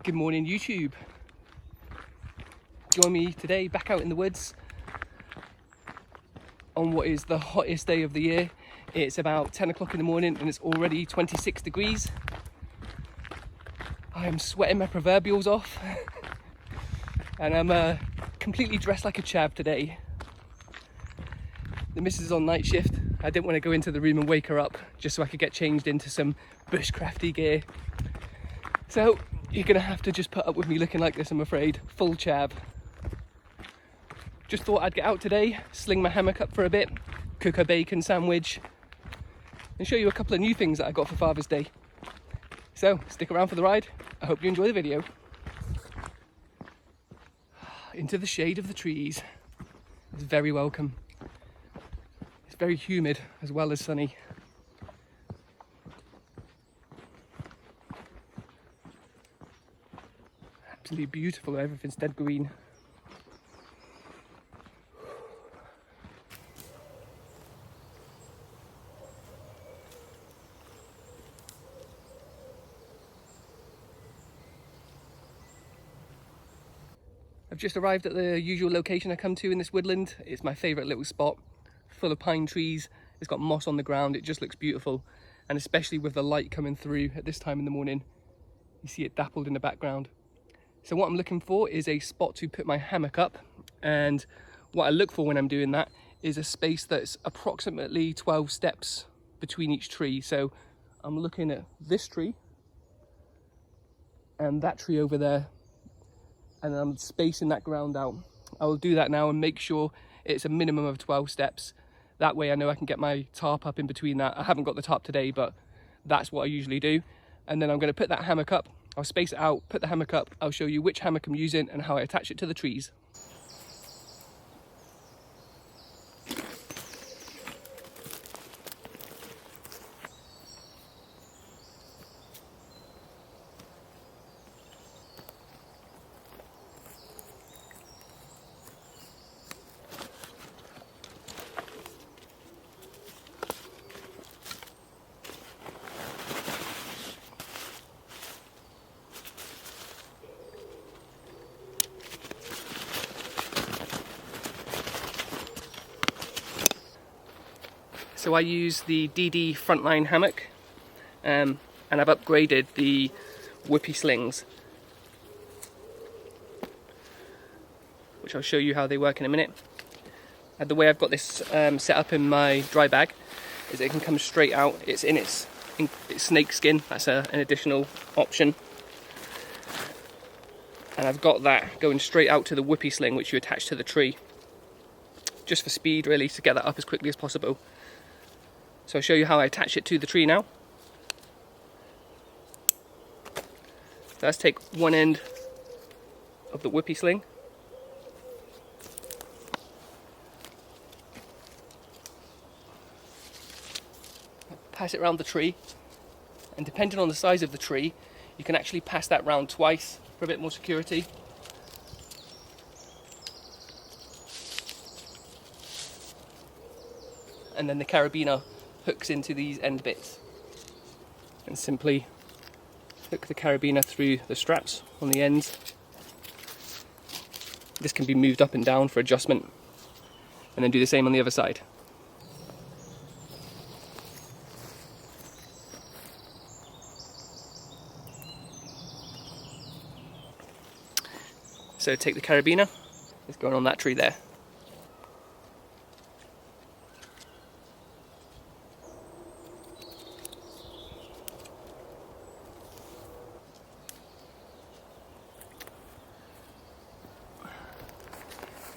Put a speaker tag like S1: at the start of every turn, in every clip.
S1: Good morning, YouTube. Join me today back out in the woods on what is the hottest day of the year. It's about 10 o'clock in the morning and it's already 26 degrees. I am sweating my proverbials off and I'm completely dressed like a chav today. The missus is on night shift. I didn't want to go into the room and wake her up just so I could get changed into some bushcrafty gear. So you're gonna have to just put up with me looking like this, I'm afraid. Full chav. Just thought I'd get out today, sling my hammock up for a bit, cook a bacon sandwich, and show you a couple of new things that I got for Father's Day. So stick around for the ride. I hope you enjoy the video. Into the shade of the trees. It's very welcome. It's very humid as well as sunny. Absolutely beautiful, everything's dead green. I've just arrived at the usual location I come to in this woodland. It's my favourite little spot, full of pine trees. It's got moss on the ground, it just looks beautiful. And especially with the light coming through at this time in the morning, you see it dappled in the background. So what I'm looking for is a spot to put my hammock up, and what I look for when I'm doing that is a space that's approximately 12 steps between each tree. So I'm looking at this tree and that tree over there, and I'm spacing that ground out. I will do that now and make sure it's a minimum of 12 steps. That way I know I can get my tarp up in between that. I haven't got the tarp today, but that's what I usually do. And then I'm going to put that hammock up. I'll space it out, put the hammock up, I'll show you which hammock I'm using and how I attach it to the trees. So I use the DD Frontline hammock and I've upgraded the whippy slings, which I'll show you how they work in a minute. And the way I've got this set up in my dry bag is it can come straight out. It's in its snake skin, that's an additional option. And I've got that going straight out to the whippy sling, which you attach to the tree. Just for speed really, to get that up as quickly as possible. So I'll show you how I attach it to the tree now. So let's take one end of the whippy sling. Pass it around the tree. And depending on the size of the tree, you can actually pass that round twice for a bit more security. And then the carabiner hooks into these end bits, and simply hook the carabiner through the straps on the ends. This can be moved up and down for adjustment, and then do the same on the other side. So take the carabiner, it's going on that tree there.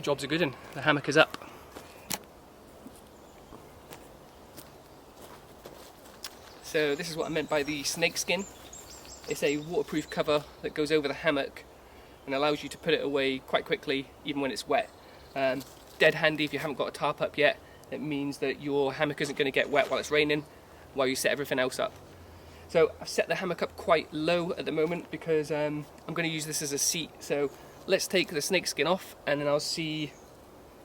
S1: Job's a good one. The hammock is up. So this is what I meant by the snake skin. It's a waterproof cover that goes over the hammock and allows you to put it away quite quickly even when it's wet. Dead handy if you haven't got a tarp up yet. It means that your hammock isn't going to get wet while it's raining, while you set everything else up. So I've set the hammock up quite low at the moment because I'm going to use this as a seat. So let's take the snake skin off and then I'll see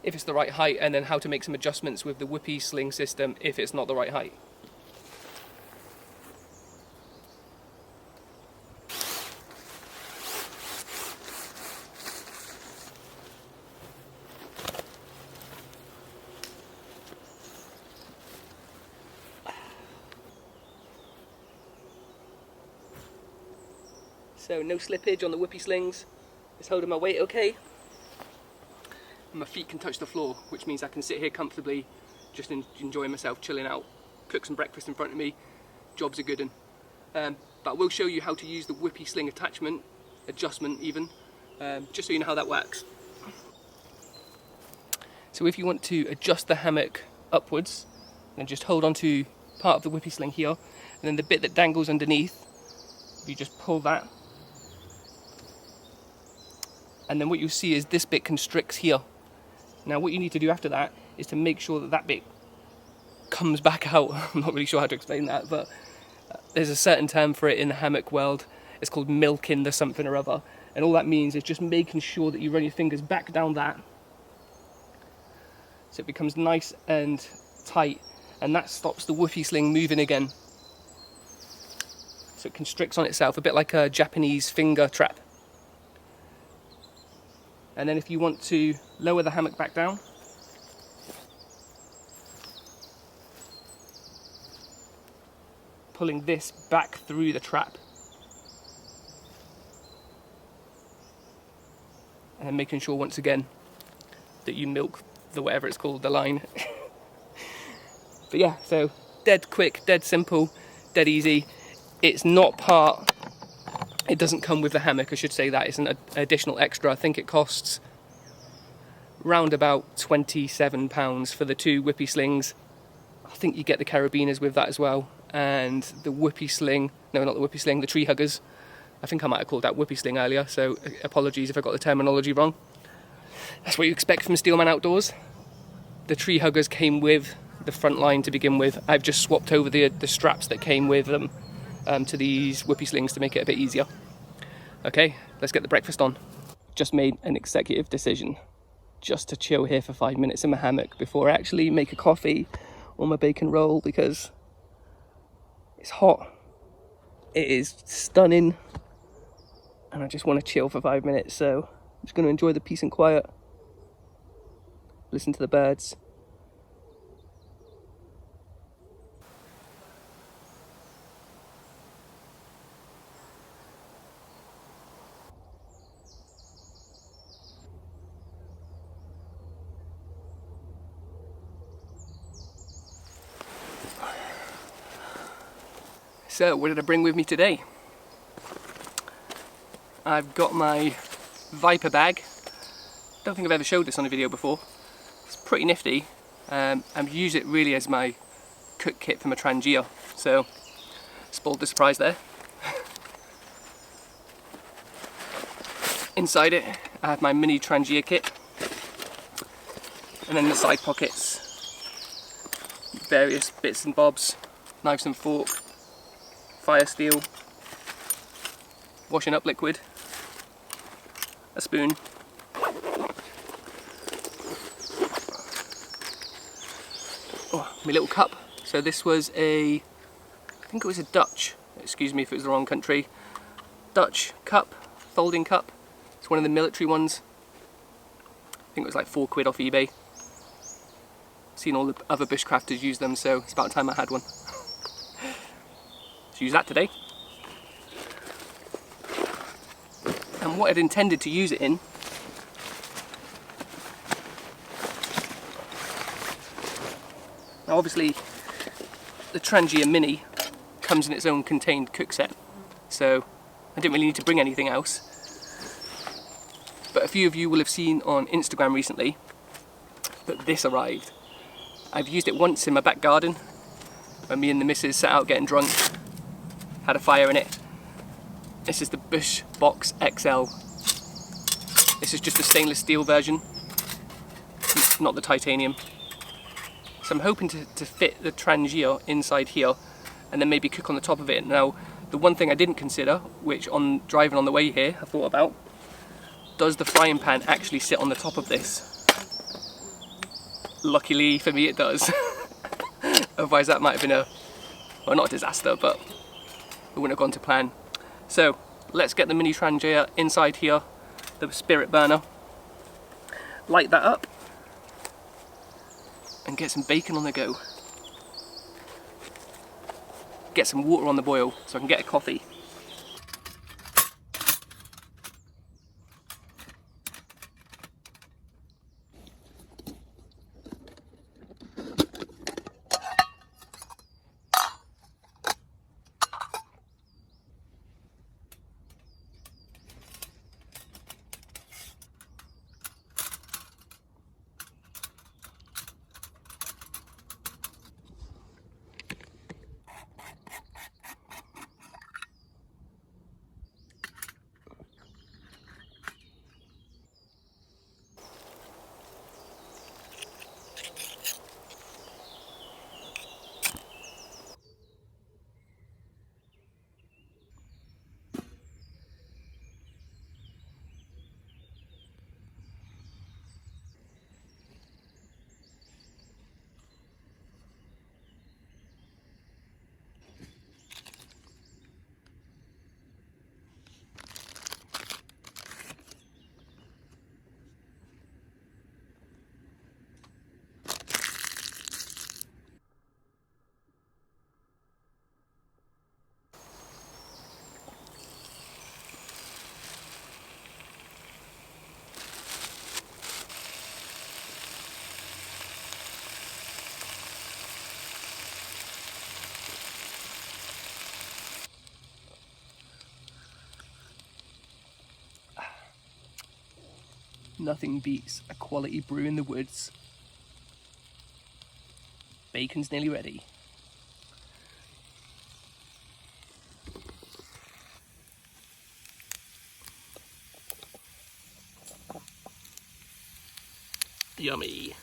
S1: if it's the right height and then how to make some adjustments with the whippy sling system if it's not the right height. so no slippage on the whoopee slings. It's holding my weight okay. And my feet can touch the floor, which means I can sit here comfortably, just enjoying myself, chilling out, cook some breakfast in front of me. Job's a good one. But I will show you how to use the whoopee sling attachment, adjustment even, just so you know how that works. So if you want to adjust the hammock upwards, then just hold on to part of the whoopee sling here, and then the bit that dangles underneath, you just pull that, and then what you'll see is this bit constricts here. Now what you need to do after that is to make sure that that bit comes back out. I'm not really sure how to explain that, but there's a certain term for it in the hammock world. It's called milking the something or other, and all that means is just making sure that you run your fingers back down that so it becomes nice and tight, and that stops the whoopee sling moving again. So it constricts on itself, a bit like a Japanese finger trap. And then if you want to lower the hammock back down, pulling this back through the trap, and then making sure once again that you milk the whatever it's called, the line. But yeah, so dead quick, dead simple, dead easy. It's not part, it doesn't come with the hammock, I should say that. It's an additional extra. I think it costs round about £27 for the 2 whoopee slings. I think you get the carabiners with that as well, and the whoopee sling, no, not the whoopee sling, the tree huggers. I think I might have called that whoopee sling earlier, so apologies if I got the terminology wrong. That's what you expect from Steelman Outdoors. The tree huggers came with the Frontline to begin with. I've just swapped over the straps that came with them to these whoopee slings to make it a bit easier. Okay, let's get the breakfast on. Just made an executive decision just to chill here for 5 minutes in my hammock before I actually make a coffee or my bacon roll, because it's hot, it is stunning, and I just want to chill for 5 minutes. So I'm just going to enjoy the peace and quiet, listen to the birds. So what did I bring with me today? I've got my Viper bag. Don't think I've ever showed this on a video before. It's pretty nifty. I use it really as my cook kit for my Trangia, so spoiled the surprise there. Inside it I have my mini Trangia kit, and then the side pockets, various bits and bobs, knives and fork, fire steel, washing up liquid, a spoon, my little cup. So this was I think it was a Dutch, excuse me if it was the wrong country, Dutch cup, folding cup. It's one of the military ones. I think it was like £4 off eBay. Seen all the other bushcrafters use them, so it's about time I had one. So use that today. And what I'd intended to use it in now, obviously the Trangia Mini comes in its own contained cook set, so I didn't really need to bring anything else. But a few of you will have seen on Instagram recently that this arrived. I've used it once in my back garden when me and the missus sat out getting drunk, had a fire in it. This is the Bushbox XL. This is just the stainless steel version, not the titanium. So I'm hoping to fit the Trangia inside here and then maybe cook on the top of it. Now, the one thing I didn't consider, which on driving on the way here I thought about, does the frying pan actually sit on the top of this? Luckily for me it does. Otherwise that might have been well, not a disaster, but it wouldn't have gone to plan. So let's get the mini Trangia inside here, the spirit burner, light that up and get some bacon on the go. Get some water on the boil so I can get a coffee. Nothing beats a quality brew in the woods. Bacon's nearly ready. Yummy.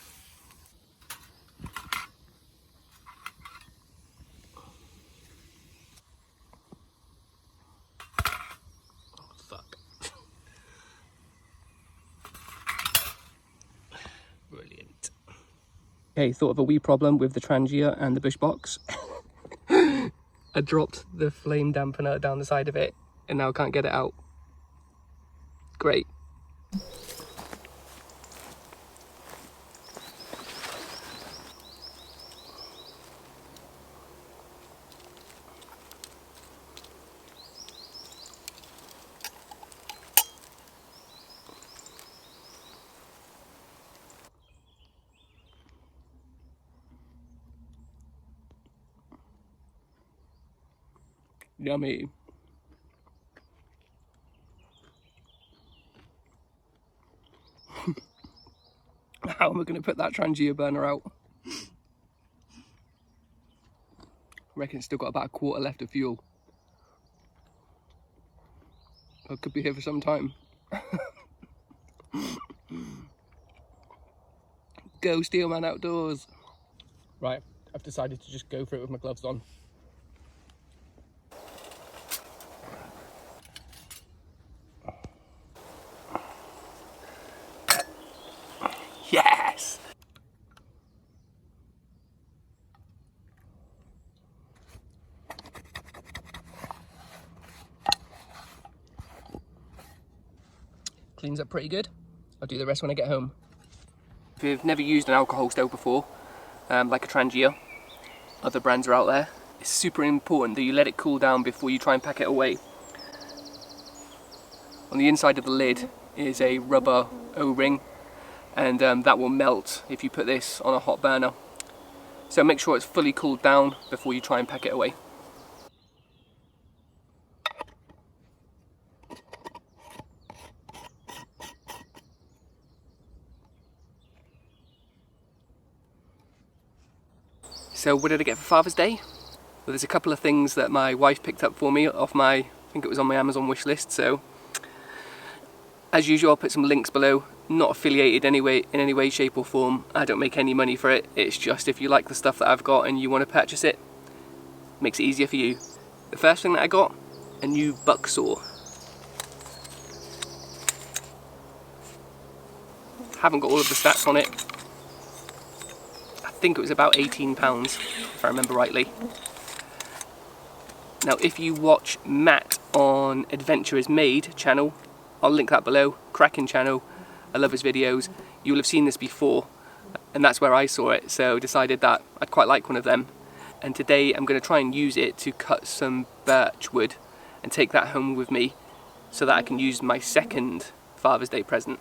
S1: Oh, fuck. Brilliant. Okay, thought of a wee problem with the Trangia and the Bushbox. I dropped the flame dampener down the side of it and now I can't get it out. Great. Yummy. How am I going to put that Trangia burner out? I reckon it's still got about a quarter left of fuel. I could be here for some time. Go Steelman Outdoors. Right, I've decided to just go for it with my gloves on. Yes! Cleans up pretty good. I'll do the rest when I get home. If you've never used an alcohol stove before, like a Trangia, other brands are out there, it's super important that you let it cool down before you try and pack it away. On the inside of the lid is a rubber O-ring, and that will melt if you put this on a hot burner. So make sure it's fully cooled down before you try and pack it away. So what did I get for Father's Day? Well, there's a couple of things that my wife picked up for me off my, I think it was on my Amazon wish list. So as usual, I'll put some links below. Not affiliated in any way, shape or form. I don't make any money for it. It's just if you like the stuff that I've got and you want to purchase it, makes it easier for you. The first thing that I got, a new buck saw. Haven't got all of the stats on it. I think it was about £18 if I remember rightly. Now if you watch Matt on Adventure is Made channel, I'll link that below, cracking channel, I love his videos. You will have seen this before and that's where I saw it, so decided that I'd quite like one of them. And today I'm going to try and use it to cut some birch wood and take that home with me so that I can use my second Father's Day present.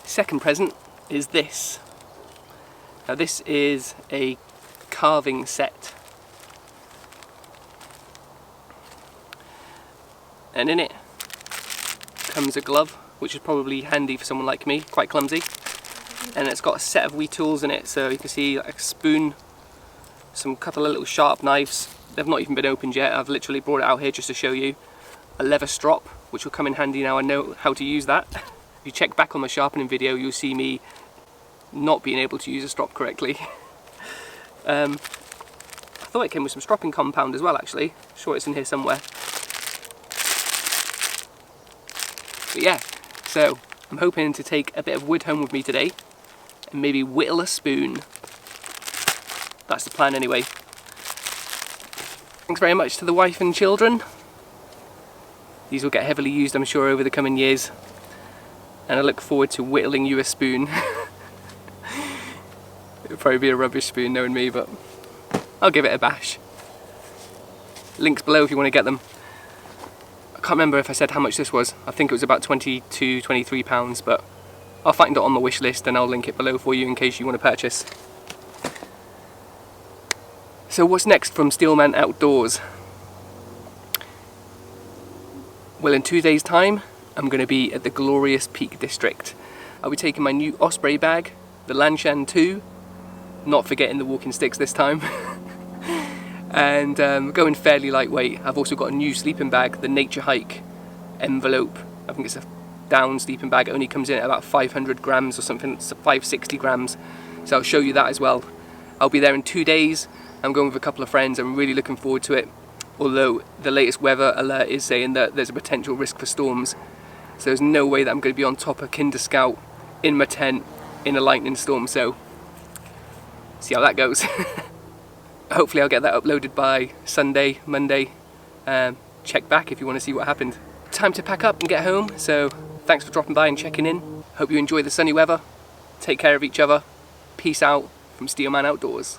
S1: Second present is this. Now this is a carving set. And in it comes a glove, which is probably handy for someone like me, quite clumsy. And it's got a set of wee tools in it, so you can see like a spoon, some couple of little sharp knives. They've not even been opened yet, I've literally brought it out here just to show you. A leather strop, which will come in handy now I know how to use that. If you check back on my sharpening video, you'll see me not being able to use a strop correctly. I thought it came with some stropping compound as well actually. I'm sure it's in here somewhere. But yeah, so I'm hoping to take a bit of wood home with me today and maybe whittle a spoon. That's the plan anyway. Thanks very much to the wife and children. These will get heavily used, I'm sure, over the coming years. And I look forward to whittling you a spoon. It'll probably be a rubbish spoon knowing me, but I'll give it a bash. Links below if you want to get them. I can't remember if I said how much this was. I think it was about £22, £23, but I'll find it on the wish list and I'll link it below for you in case you want to purchase. So what's next from Steelman Outdoors? Well, in 2 days' time, I'm going to be at the glorious Peak District. I'll be taking my new Osprey bag, the Lanshan 2, not forgetting the walking sticks this time, and going fairly lightweight. I've also got a new sleeping bag, the Nature Hike envelope. I think it's a down sleeping bag. It only comes in at about 500 grams or something, 560 grams. So I'll show you that as well. I'll be there in 2 days. I'm going with a couple of friends. I'm really looking forward to it. Although the latest weather alert is saying that there's a potential risk for storms. So there's no way that I'm going to be on top of Kinder Scout in my tent in a lightning storm. So see how that goes. Hopefully I'll get that uploaded by Sunday, Monday. Check back if you want to see what happened. Time to pack up and get home. So thanks for dropping by and checking in. Hope you enjoy the sunny weather. Take care of each other. Peace out from Steelman Outdoors.